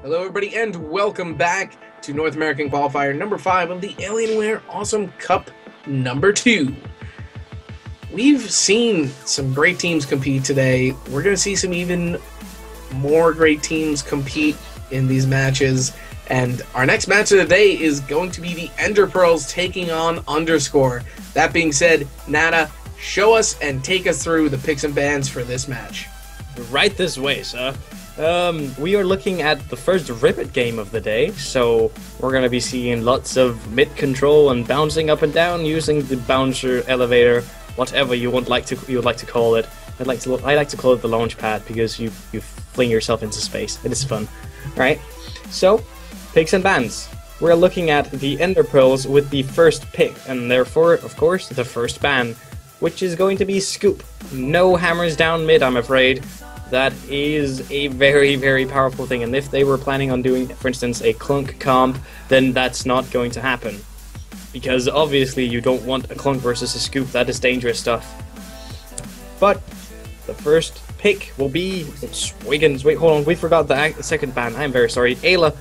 Hello, everybody, and welcome back to North American Qualifier number 5 of the Alienware Awesome Cup number 2. We've seen some great teams compete today. We're going to see some even more great teams compete in these matches. And our next match of the day is going to be the Ender Pearls taking on Underscore. That being said, Nada, show us and take us through the picks and bans for this match. Right this way, sir. We are looking at the first Ribbit game of the day, so we're going to be seeing lots of mid control and bouncing up and down using the bouncer, elevator, whatever you would like to call it. I like to call it the launch pad because you fling yourself into space. It is fun, right? So, picks and bans. We're looking at the Ender Pearls with the first pick, and therefore, of course, the first ban, which is going to be Scoop. No hammers down mid, I'm afraid. That is a very, very powerful thing, and if they were planning on doing, for instance, a Clunk comp, then that's not going to happen. Because obviously you don't want a Clunk versus a Scoop, that is dangerous stuff. But the first pick will be Swiggins. Wait, hold on, we forgot the second ban. I'm very sorry. Ayla.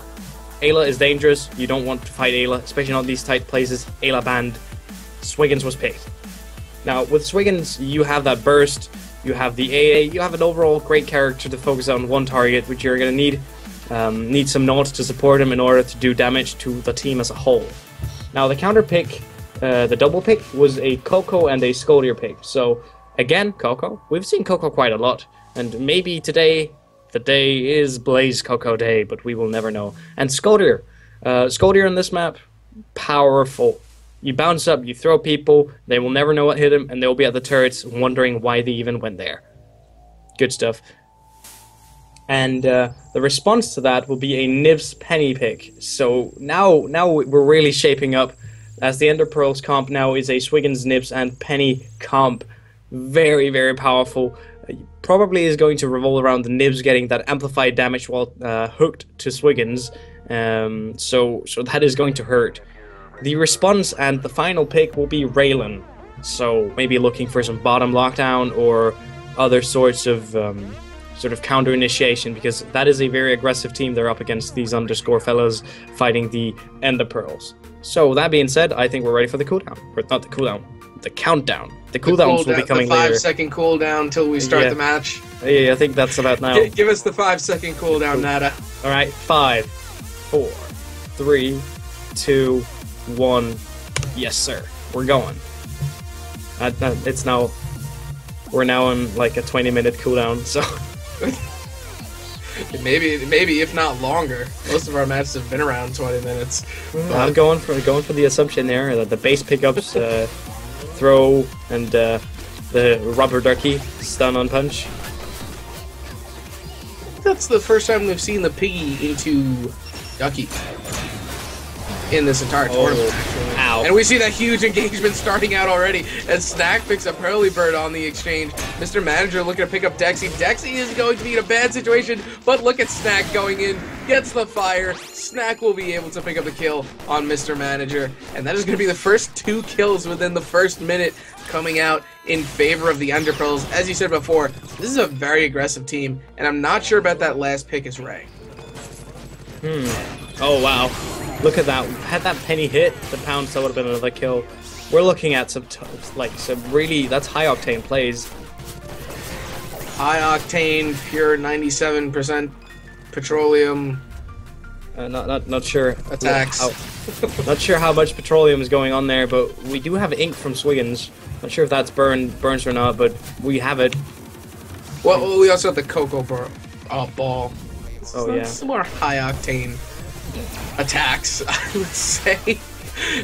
Ayla is dangerous. You don't want to fight Ayla, especially not these tight places. Ayla banned. Swiggins was picked. Now, with Swiggins, you have that burst. You have the AA, you have an overall great character to focus on one target, which you're going to need. Need some nodes to support him in order to do damage to the team as a whole. Now the counter pick, the double pick, was a Coco and a Scolier pick. So again, Coco. We've seen Coco quite a lot. And maybe today, the day is Blaze Coco Day, but we will never know. And Scolier. Scolier on this map, powerful. You bounce up, you throw people, they will never know what hit them, and they'll be at the turrets wondering why they even went there. Good stuff. And the response to that will be a Nibs Penny pick. So now we're really shaping up, as the Ender Pearls comp now is a Swiggins, Nibs, and Penny comp. Very, very powerful. Probably is going to revolve around the Nibs getting that amplified damage while hooked to Swiggins. So that is going to hurt. The response and the final pick will be Raylan, so maybe looking for some bottom lockdown or other sorts of sort of counter initiation, because that is a very aggressive team they're up against, these Underscore fellas fighting the Ender Pearls. So that being said, I think we're ready for the cooldown, or not the cooldown, the countdown. The cooldowns will be coming later. The 5-second cooldown until we start the match. Yeah, I think that's about now. Give us the 5-second cooldown, Nada. All right, 5, 4, 3, 2. 1. Yes, sir. We're going. It's now. We're now on like a 20-minute cooldown, so. maybe if not longer. Most of our matches have been around 20 minutes. I'm going for the assumption there that the base pickups, throw, and the rubber ducky stun on punch. That's the first time we've seen the piggy into ducky in this entire tournament, actually. Ow. And we see that huge engagement starting out already as Snack picks up Hurley Bird on the exchange. Mr. Manager looking to pick up Dexy. Dexy is going to be in a bad situation, but look at Snack going in, gets the fire. Snack will be able to pick up the kill on Mr. Manager, and that is going to be the first 2 kills within the first minute coming out in favor of the Ender Pearls. As you said before, this is a very aggressive team, and I'm not sure about that last pick as Ray. Oh, wow. Look at that. Had that Penny hit, the pounce, that would have been another kill. We're looking at some really, that's high octane plays. High octane, pure 97% petroleum. Not sure. Attacks. Not sure how much petroleum is going on there, but we do have ink from Swiggins. Not sure if that's burns or not, but we have it. Well, we also have the Coco ball. Oh, yeah. Some more high octane attacks, I would say,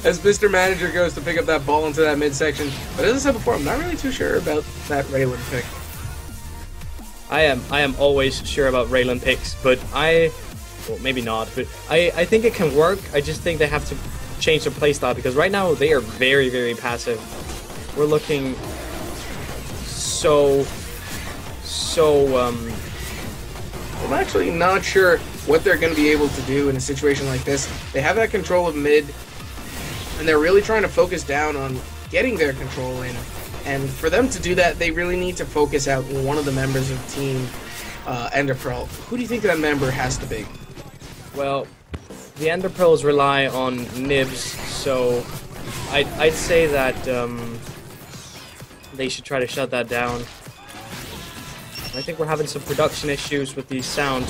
as Mr. Manager goes to pick up that ball into that midsection. But as I said before, I'm not really too sure about that Raylan pick. I am always sure about Raylan picks, but well, maybe not, but I think it can work. I just think they have to change their playstyle, because right now they are very, very passive. We're looking I'm actually not sure what they're going to be able to do in a situation like this. They have that control of mid, and they're really trying to focus down on getting their control in. And for them to do that, they really need to focus out one of the members of the team, Ender Pearl. Who do you think that member has to be? Well, the Ender Pearls rely on nibs, so I'd say that they should try to shut that down. I think we're having some production issues with the sound.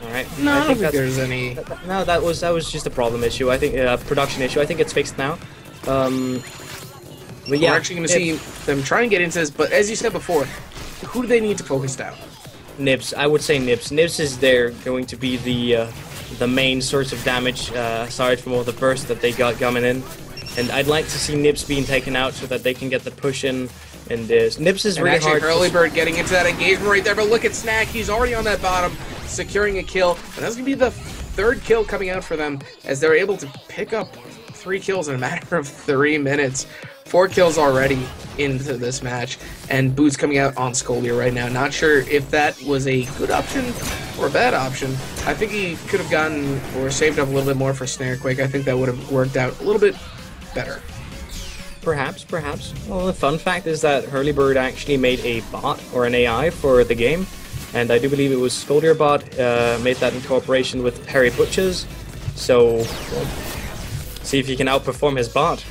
Alright. No, I don't think there's any... No, that was just a problem issue. I think production issue. I think it's fixed now. But yeah, we're actually going to see them try and get into this, but as you said before, who do they need to focus down? Nibs. I would say Nibs. Nibs is going to be the main source of damage, aside from all the bursts that they got coming in. And I'd like to see Nibs being taken out so that they can get the push in. And Nibs is really hard. Hurlybird getting into that engagement right there, but look at Snack. He's already on that bottom, securing a kill. And that's going to be the third kill coming out for them, as they're able to pick up 3 kills in a matter of 3 minutes. 4 kills already into this match, and Boots coming out on Scoldier right now. Not sure if that was a good option or a bad option. I think he could have gotten or saved up a little bit more for Snarequake. I think that would have worked out a little bit better. Perhaps. Well, the fun fact is that Hurlybird actually made a bot or an AI for the game, and I do believe it was Scoldier bot made that in cooperation with Harry Butchers. So, well, see if he can outperform his bot.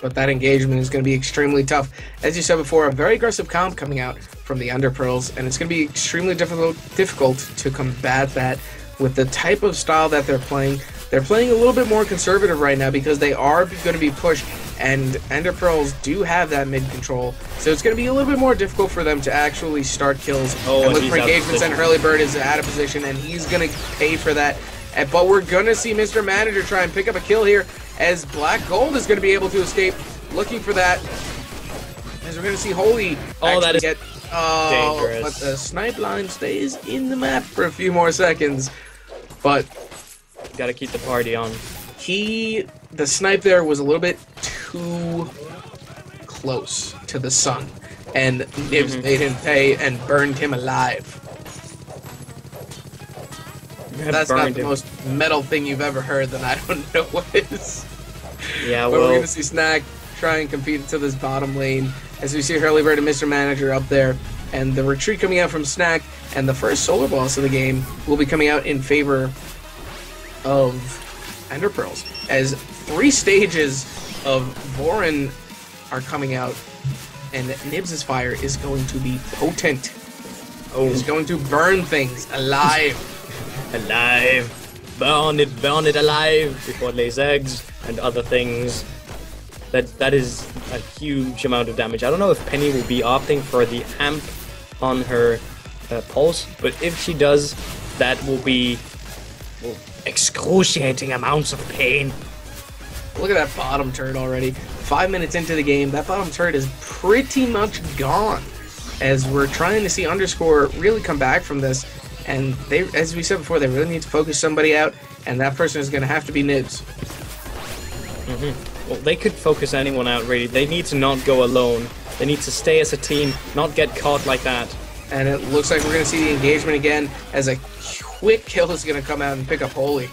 But that engagement is going to be extremely tough. As you said before, a very aggressive comp coming out from the Underpearls, and it's going to be extremely difficult to combat that with the type of style that they're playing. They're playing a little bit more conservative right now because they are going to be pushed, and Enderpearls do have that mid control, so it's going to be a little bit more difficult for them to actually start kills. And look for engagements, and Hurlybird is out of position, and he's going to pay for that. But we're going to see Mr. Manager try and pick up a kill here, as Black Gold is going to be able to escape, looking for that. As we're going to see Holy that is dangerous. But the snipe line stays in the map for a few more seconds. But gotta keep the party on. The snipe there was a little bit too close to the sun, and Nibs made him pay and burned him alive. That's not the most metal thing you've ever heard, then I don't know what is. Yeah, but well, we're going to see Snack try and compete into this bottom lane, as we see Hurlybird and Mr. Manager up there, and the retreat coming out from Snack, and the first solar boss of the game will be coming out in favor of Enderpearls, as 3 stages of Vorin are coming out, and Nibs' fire is going to be potent. It's going to burn things alive. Alive. Burn it alive before it lays eggs and other things. That is a huge amount of damage. I don't know if Penny will be opting for the amp on her pulse, but if she does, that will be excruciating amounts of pain. Look at that bottom turret already. 5 minutes into the game, that bottom turret is pretty much gone, as we're trying to see Underscore really come back from this. And they, as we said before, they really need to focus somebody out, and that person is going to have to be Nibs. Well, they could focus anyone out, really. They need to not go alone. They need to stay as a team, not get caught like that. And it looks like we're going to see the engagement again, as a quick kill is going to come out and pick up Holy.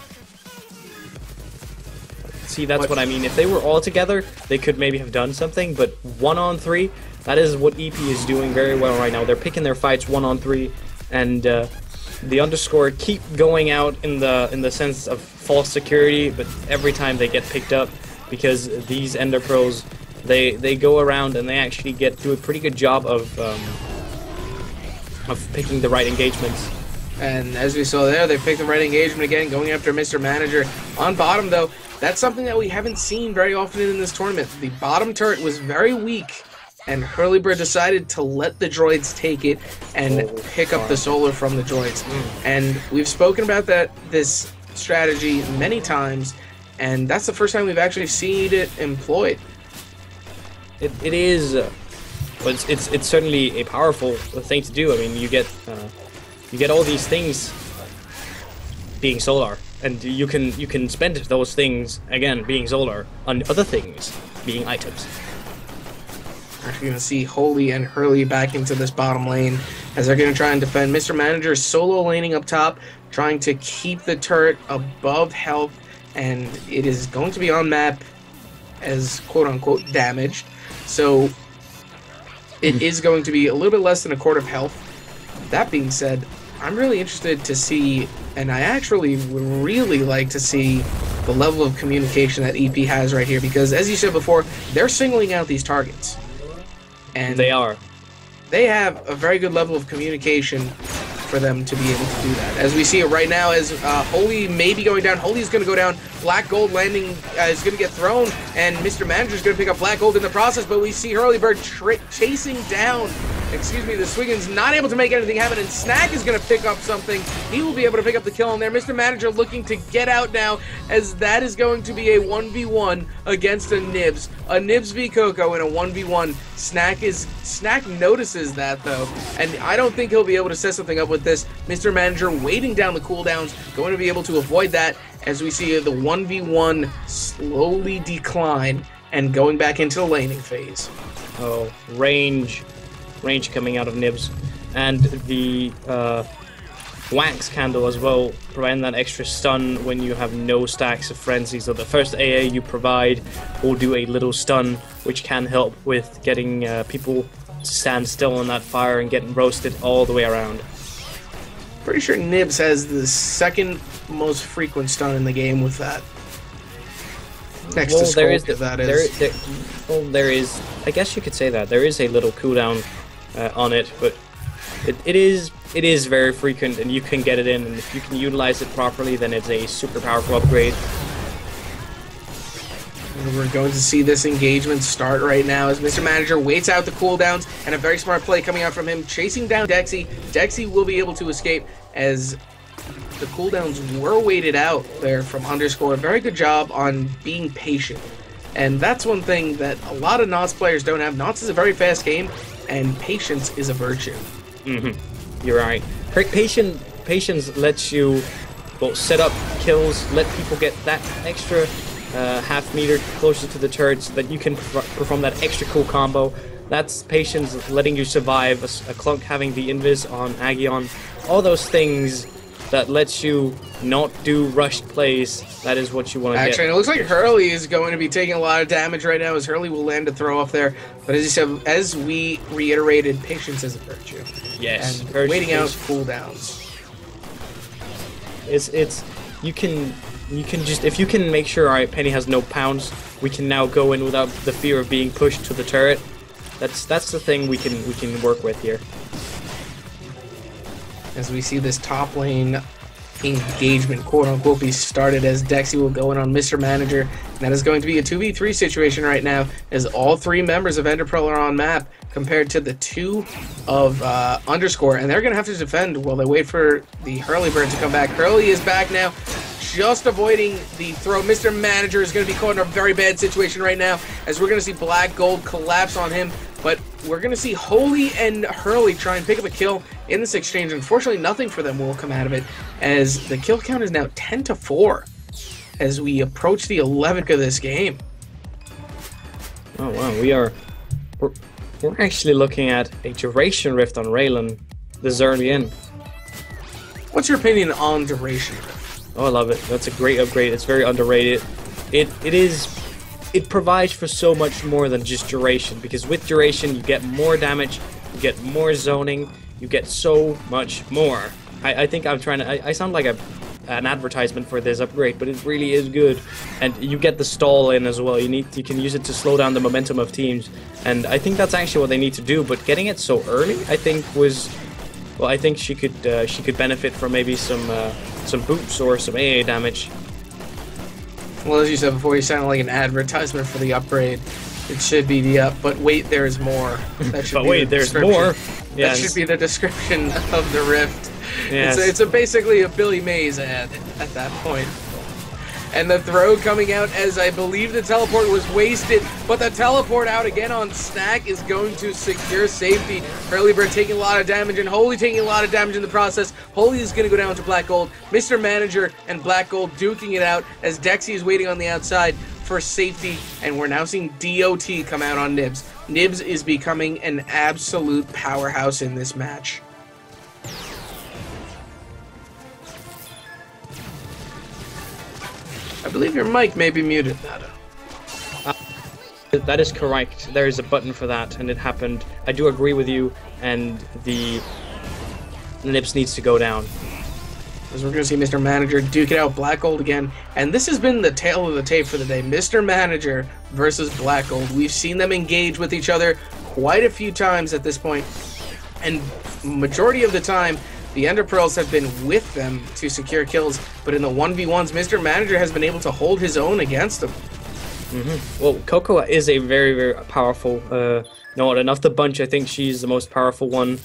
See, that's what I mean. If they were all together, they could maybe have done something, but 1-on-3, that is what EP is doing very well right now. They're picking their fights 1-on-3, and the Underscore keep going out in the sense of false security, but every time they get picked up, because these Ender Pros, they go around and they actually do a pretty good job of picking the right engagements. And as we saw there, they picked the right engagement again, going after Mr. Manager. On bottom, though, that's something that we haven't seen very often in this tournament. The bottom turret was very weak, and Hurlybird decided to let the droids take it and pick up the solar from the droids. And we've spoken about this strategy many times, and that's the first time we've actually seen it employed. It is, but it's certainly a powerful thing to do. I mean, you get all these things being solar, and you can spend those things again being solar on other things being items. We're actually going to see Holy and Hurley back into this bottom lane, as they're going to try and defend. Mr. Manager solo laning up top, trying to keep the turret above health, and it is going to be on map as quote-unquote damaged. So it is going to be a little bit less than a quart of health. That being said, I'm really interested to see, and I actually would really like to see the level of communication that EP has right here, because as you said before, they're singling out these targets. And they are. They have a very good level of communication for them to be able to do that. As we see it right now, as Holy may be going down. Holy is going to go down. Black Gold landing is going to get thrown, and Mr. Manager is going to pick up Black Gold in the process, but we see Hurlybird chasing down, the Swiggins, not able to make anything happen, and Snack is going to pick up something. He will be able to pick up the kill in there. Mr. Manager looking to get out now, as that is going to be a 1v1 against a Nibs. A Nibs v Coco in a 1v1. Snack notices that, though, and I don't think he'll be able to set something up with this. Mr. Manager waiting down the cooldowns, going to be able to avoid that, as we see the 1v1 slowly decline and going back into the laning phase. Oh, range coming out of Nibs, and the wax candle as well, providing that extra stun when you have no stacks of frenzy. So the first AA you provide will do a little stun, which can help with getting people to stand still on that fire and getting roasted all the way around. Pretty sure Nibs has the second most frequent stun in the game with that. Next to Skulk, there is, I guess you could say that. There is a little cooldown on it, but it is very frequent, and you can get it in, and if you can utilize it properly, then it's a super powerful upgrade. We're going to see this engagement start right now as Mr. Manager waits out the cooldowns, and a very smart play coming out from him, chasing down Dexy. Dexy will be able to escape as the cooldowns were waited out there from Underscore. Very good job on being patient. And that's one thing that a lot of NOTS players don't have. NOTS is a very fast game, and patience is a virtue. You're right. Patience lets you set up kills, let people get that extra half meter closer to the turret so that you can perform that extra cool combo. That's patience letting you survive, a Clunk having the invis on Agion, all those things that lets you not do rushed plays. That is what you want to get. Actually, it looks like Hurley is going to be taking a lot of damage right now, as Hurley will land a throw off there. But as you said, as we reiterated, patience is a virtue. Yes. And waiting out cooldowns. You can just, if you can make sure, alright, Penny has no pounds, we can now go in without the fear of being pushed to the turret. That's the thing we can work with here. As we see this top lane engagement, quote-unquote, be started, as Dexy will go in on Mr. Manager. And that is going to be a 2v3 situation right now, as all three members of Enderpearl are on map, compared to the two of Underscore. And they're going to have to defend while they wait for the Hurlybird to come back. Hurley is back now, just avoiding the throw. Mr. Manager is going to be caught in a very bad situation right now, as we're going to see Black Gold collapse on him. But we're going to see Holy and Hurley try and pick up a kill in this exchange. Unfortunately, nothing for them will come out of it, as the kill count is now 10-4 as we approach the 11th of this game. Oh wow, we're actually looking at a duration rift on Raylan this early in. What's your opinion on duration rift? Oh, I love it. That's a great upgrade. It's very underrated. It provides for so much more than just duration, because with duration you get more damage, you get more zoning, you get so much more. I think I'm trying to, I sound like an advertisement for this upgrade, but it really is good. And you get the stall in as well. You can use it to slow down the momentum of teams, and I think that's actually what they need to do. But getting it so early, I think I think she could benefit from maybe some boots or some AA damage. Well, as you said before, you sounded like an advertisement for the upgrade. It should be the but wait, there's more. That should but wait, there's more. Yes. That should be the description of the Rift. Yes. It's basically a Billy Mays ad at that point. And the throw coming out, as I believe the teleport was wasted, but the teleport out again on Snack is going to secure safety. Hurlybird taking a lot of damage, and Holy taking a lot of damage in the process. Holy is going to go down to Black Gold. Mr. Manager and Black Gold duking it out, as Dexy is waiting on the outside for safety, and we're now seeing DOT come out on Nibs. Nibs is becoming an absolute powerhouse in this match. I believe your mic may be muted, Nada. That is correct. There is a button for that, and it happened. I do agree with you, and the Nips needs to go down. As we're going to see Mr. Manager duke it out Black Gold again. And this has been the tail of the tape for the day. Mr. Manager versus Black Gold. We've seen them engage with each other quite a few times at this point. And majority of the time, the Ender Pearls have been with them to secure kills. But in the 1v1s, Mr. Manager has been able to hold his own against them. Well, Coco is a very, very powerful, no, enough the bunch. I think she's the most powerful one,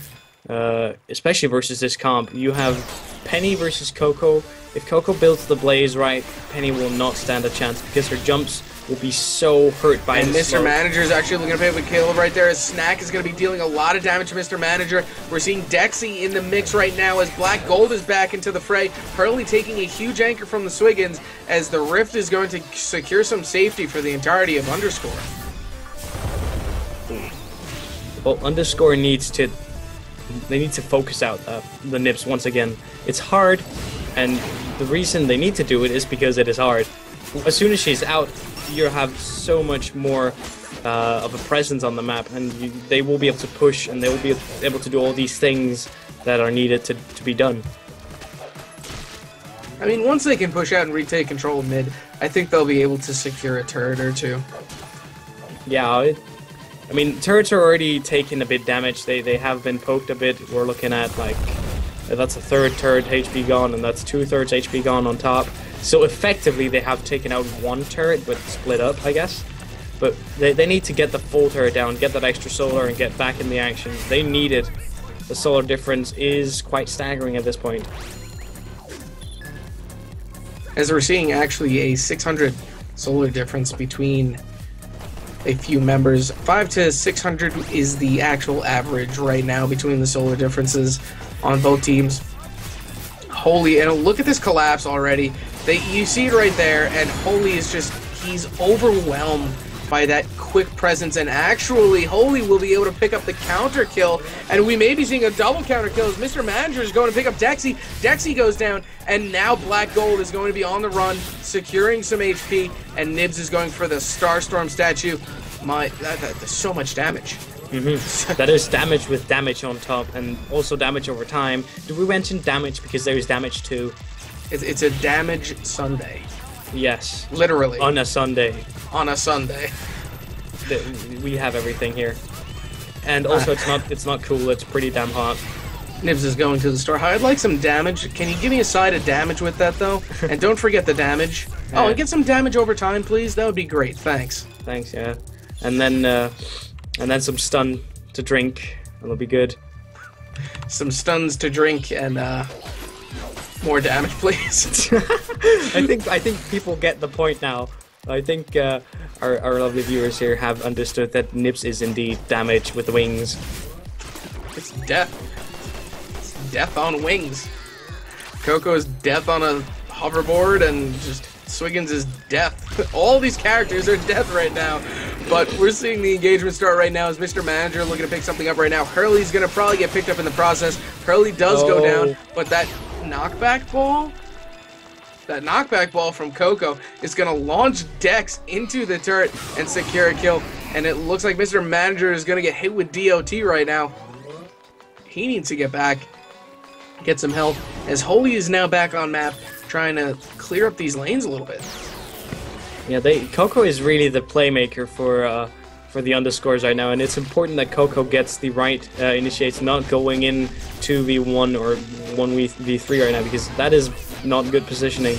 especially versus this comp. You have Penny versus Coco. If Coco builds the Blaze right, Penny will not stand a chance because her jumps will be so hurt by the Mr. Manager is actually looking to pick up a kill right there as Snack is going to be dealing a lot of damage to Mr. Manager. We're seeing Dexy in the mix right now as Black Gold is back into the fray. Hurley taking a huge anchor from the Swiggins as the Rift is going to secure some safety for the entirety of Underscore. Well, Underscore needs to... They need to focus out the Nips once again. It's hard, and the reason they need to do it is because it is hard. As soon as she's out, you have so much more of a presence on the map, and they will be able to push, and they will be able to do all these things that are needed to be done. I mean, once they can push out and retake control of mid, I think they'll be able to secure a turret or two. Yeah, I mean, turrets are already taking a bit damage. They have been poked a bit. We're looking at, like, that's a third turret HP gone, and that's 2/3 HP gone on top. So effectively, they have taken out one turret, but split up, I guess. But they need to get the full turret down, get that extra solar, and get back in the action. They need it. The solar difference is quite staggering at this point. As we're seeing actually a 600 solar difference between a few members. 500 to 600 is the actual average right now between the solar differences on both teams. Holy, and look at this collapse already. You see it right there, and Holy is just, he's overwhelmed by that quick presence, and actually Holy will be able to pick up the counter kill, and we may be seeing a double counter kill as Mr. Manager is going to pick up Dexy. Dexy goes down, and now Black Gold is going to be on the run, securing some HP, and Nibs is going for the Starstorm statue. That's so much damage. That is damage with damage on top, and also damage over time. Did we mention damage because there is damage too? It's a damage Sunday. Yes. Literally. On a Sunday. On a Sunday. We have everything here. And also it's not cool, it's pretty damn hot. Nibs is going to the store. I'd like some damage. Can you give me a side of damage with that though? And don't forget the damage. Yeah. Oh, and get some damage over time, please. That would be great. Thanks. Thanks, yeah. And then some stun to drink. That'll be good. Some stuns to drink and more damage, please. I think people get the point now. I think our lovely viewers here have understood that Nips is indeed damage with the wings. It's death. It's death on wings. Coco is death on a hoverboard, and just Swiggins is death. All these characters are death right now. But we're seeing the engagement start right now as Mr. Manager looking to pick something up right now. Hurley's going to probably get picked up in the process. Hurley does go down, but that knockback ball? That knockback ball from Coco is going to launch Dex into the turret and secure a kill. And it looks like Mr. Manager is going to get hit with DOT right now. He needs to get back, get some help, as Holy is now back on map, trying to clear up these lanes a little bit. Yeah, Coco is really the playmaker for the underscores right now, and it's important that Coco gets the right initiates, not going in 2v1 or 1v3 right now, because that is not good positioning.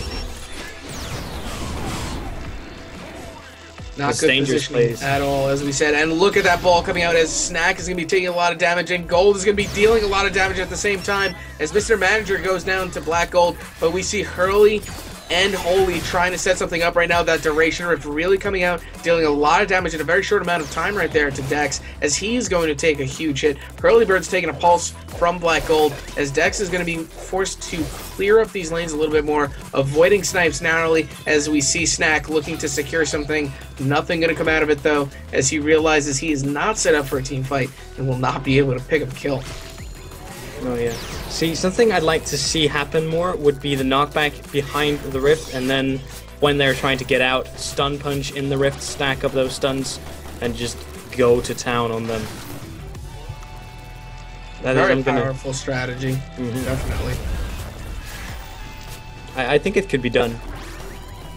Not good positioning at all, as we said. And look at that ball coming out as Snack is going to be taking a lot of damage, and Gold is going to be dealing a lot of damage at the same time as Mr. Manager goes down to Black Gold. But we see Hurley and Holy trying to set something up right now. That Duration Rift really coming out, dealing a lot of damage in a very short amount of time right there to Dex, as he's going to take a huge hit. Hurlybird's taking a pulse from Black Gold, as Dex is going to be forced to clear up these lanes a little bit more, avoiding snipes narrowly, as we see Snack looking to secure something. Nothing going to come out of it though, as he realizes he is not set up for a team fight and will not be able to pick up a kill. Oh yeah. See, something I'd like to see happen more would be the knockback behind the rift, and then when they're trying to get out, stun punch in the rift, stack up those stuns, and just go to town on them. Very powerful strategy, definitely. I think it could be done.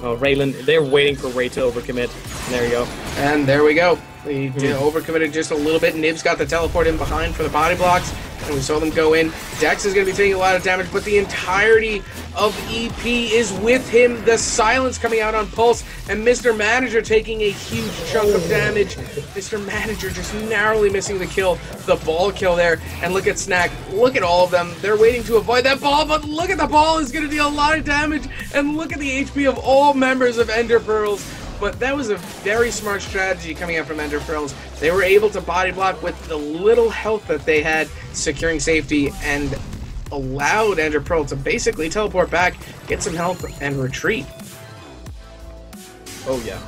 Oh, Raylan, they're waiting for Ray to overcommit. There you go. And there we go. They overcommitted just a little bit. Nibs got the teleport in behind for the body blocks, and we saw them go in. Dex is going to be taking a lot of damage, but the entirety of EP is with him. The silence coming out on Pulse, and Mr. Manager taking a huge chunk of damage. Mr. Manager just narrowly missing the kill, the ball kill there. And look at Snack. Look at all of them. They're waiting to avoid that ball, but look at the ball is going to deal a lot of damage. And look at the HP of all members of Ender Pearls. But that was a very smart strategy coming out from Ender Pearls. They were able to body block with the little health that they had, securing safety, and allowed Ender Pearl to basically teleport back, get some health, and retreat. Oh yeah.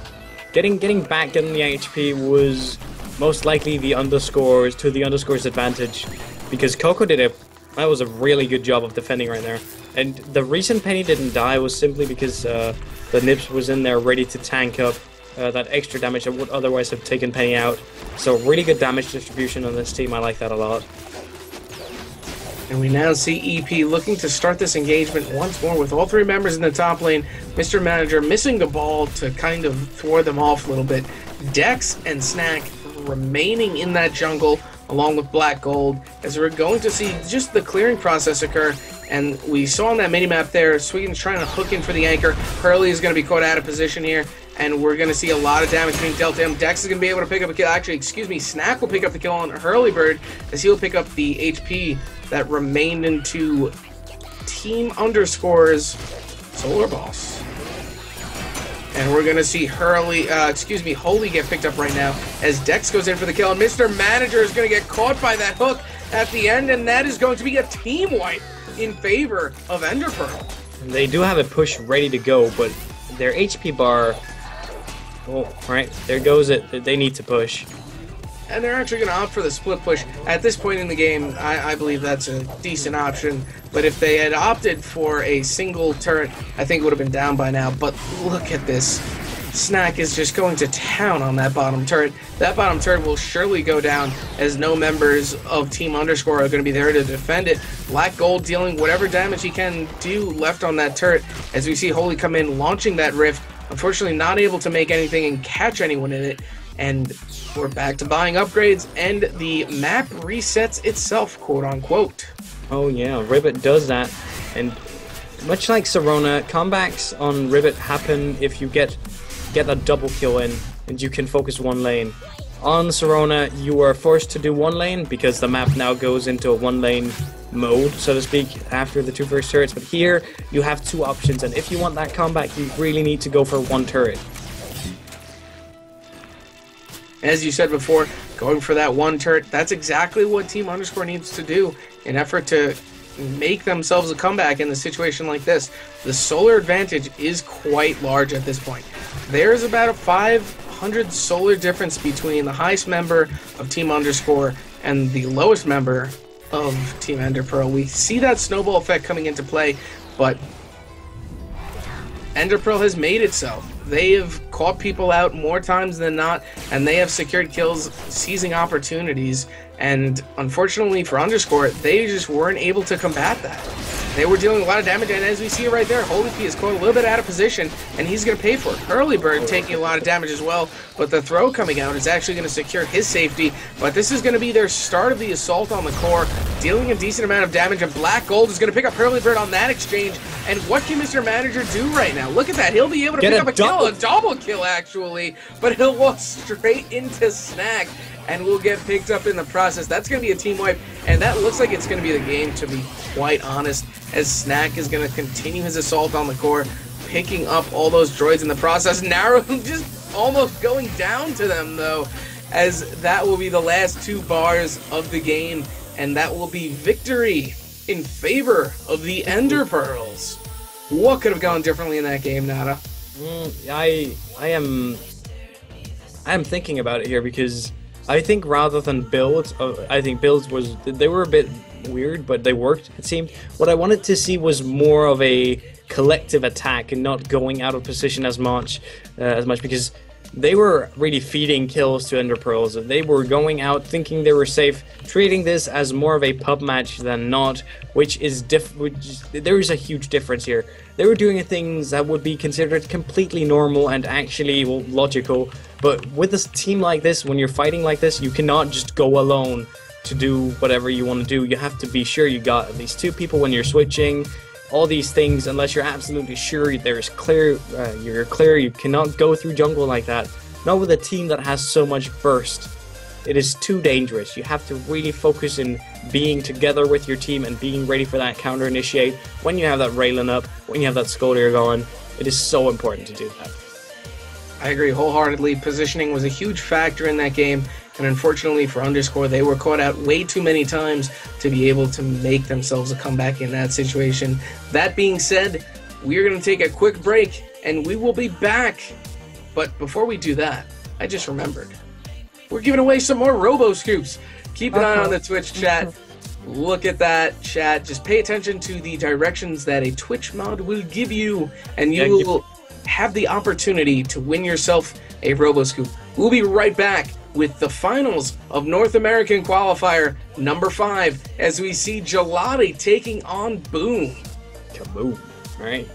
Getting back, getting the HP was most likely the underscores to the underscores advantage, because Coco that was a really good job of defending right there. And the reason Penny didn't die was simply because the Nibs was in there ready to tank up that extra damage that would otherwise have taken Penny out. So really good damage distribution on this team. I like that a lot. And we now see EP looking to start this engagement once more with all three members in the top lane. Mr. Manager missing the ball to kind of thwart them off a little bit. Dex and Snack remaining in that jungle along with Black Gold, as we're going to see just the clearing process occur. And we saw on that minimap there, Sweden's trying to hook in for the anchor. Hurley is going to be caught out of position here, and we're going to see a lot of damage being dealt to him. Dex is going to be able to pick up a kill. Actually, excuse me, Snack will pick up the kill on Hurleybird, as he'll pick up the HP that remained into Team Underscore's Solar Boss. And we're going to see Holy get picked up right now as Dex goes in for the kill. And Mr. Manager is going to get caught by that hook at the end, and that is going to be a team wipe in favor of Ender Pearl. They do have a push ready to go, but their HP bar... Oh, alright, there goes it. They need to push. And they're actually going to opt for the split push. At this point in the game, I believe that's a decent option. But if they had opted for a single turret, I think it would have been down by now. But look at this. Snack is just going to town on that bottom turret. That bottom turret will surely go down, as no members of Team Underscore are going to be there to defend it. Black Gold dealing whatever damage he can do left on that turret, as we see Holy come in, launching that rift. Unfortunately, not able to make anything and catch anyone in it. And we're back to buying upgrades, and the map resets itself, quote-unquote. Oh yeah, Ribbit does that, and much like Sirona, comebacks on Ribbit happen if you get a double kill in, and you can focus one lane. On Sirona, you are forced to do one lane, because the map now goes into a one-lane mode, so to speak, after the two first turrets, but here, you have two options, and if you want that comeback, you really need to go for one turret. As you said before, going for that one turret, that's exactly what Team Underscore needs to do in effort to make themselves a comeback in a situation like this. The solar advantage is quite large at this point. There's about a 500 solar difference between the highest member of Team Underscore and the lowest member of Team Ender Pearl. We see that snowball effect coming into play, but Ender Pearl has made it so. They have caught people out more times than not, and they have secured kills, seizing opportunities, and unfortunately for Underscore, they just weren't able to combat that. They were dealing a lot of damage, and as we see right there, Holy P is caught a little bit out of position, and he's going to pay for it. Hurleybird taking a lot of damage as well, but the throw coming out is actually going to secure his safety, but this is going to be their start of the assault on the core, dealing a decent amount of damage, and Black Gold is going to pick up Hurleybird on that exchange, and what can Mr. Manager do right now? Look at that, he'll be able to pick up a double kill actually, but he'll walk straight into Snack, and will get picked up in the process. That's going to be a team wipe, and that looks like it's going to be the game, to be quite honest, as Snack is going to continue his assault on the core, picking up all those droids in the process, narrowly just almost going down to them, though, as that will be the last two bars of the game, and that will be victory in favor of the Ender Pearls. What could have gone differently in that game, Nada? I am thinking about it here, because I think rather than builds, I think builds they were a bit weird, but they worked, it seemed. What I wanted to see was more of a collective attack and not going out of position as much because they were really feeding kills to Ender Pearls. They were going out thinking they were safe, treating this as more of a pub match than not, which there is a huge difference here. They were doing things that would be considered completely normal and actually, well, logical, but with a team like this, when you're fighting like this, you cannot just go alone to do whatever you want to do. You have to be sure you got at least 2 people when you're switching. All these things, unless you're absolutely sure you're clear, you cannot go through jungle like that. Not with a team that has so much burst. It is too dangerous. You have to really focus in being together with your team and being ready for that counter initiate. When you have that Raylan up, when you have that Scoldier going, it is so important to do that. I agree wholeheartedly. Positioning was a huge factor in that game, and unfortunately for Underscore, they were caught out way too many times to be able to make themselves a comeback in that situation. That being said, we're going to take a quick break, and we will be back. But before we do that, I just remembered. We're giving away some more Robo Scoops. Keep an eye on the Twitch chat. Look at that chat. Just pay attention to the directions that a Twitch mod will give you, and you will have the opportunity to win yourself a Robo Scoop. We'll be right back with the finals of North American Qualifier number 5 as we see Gelati taking on Boom. Kaboom. All right.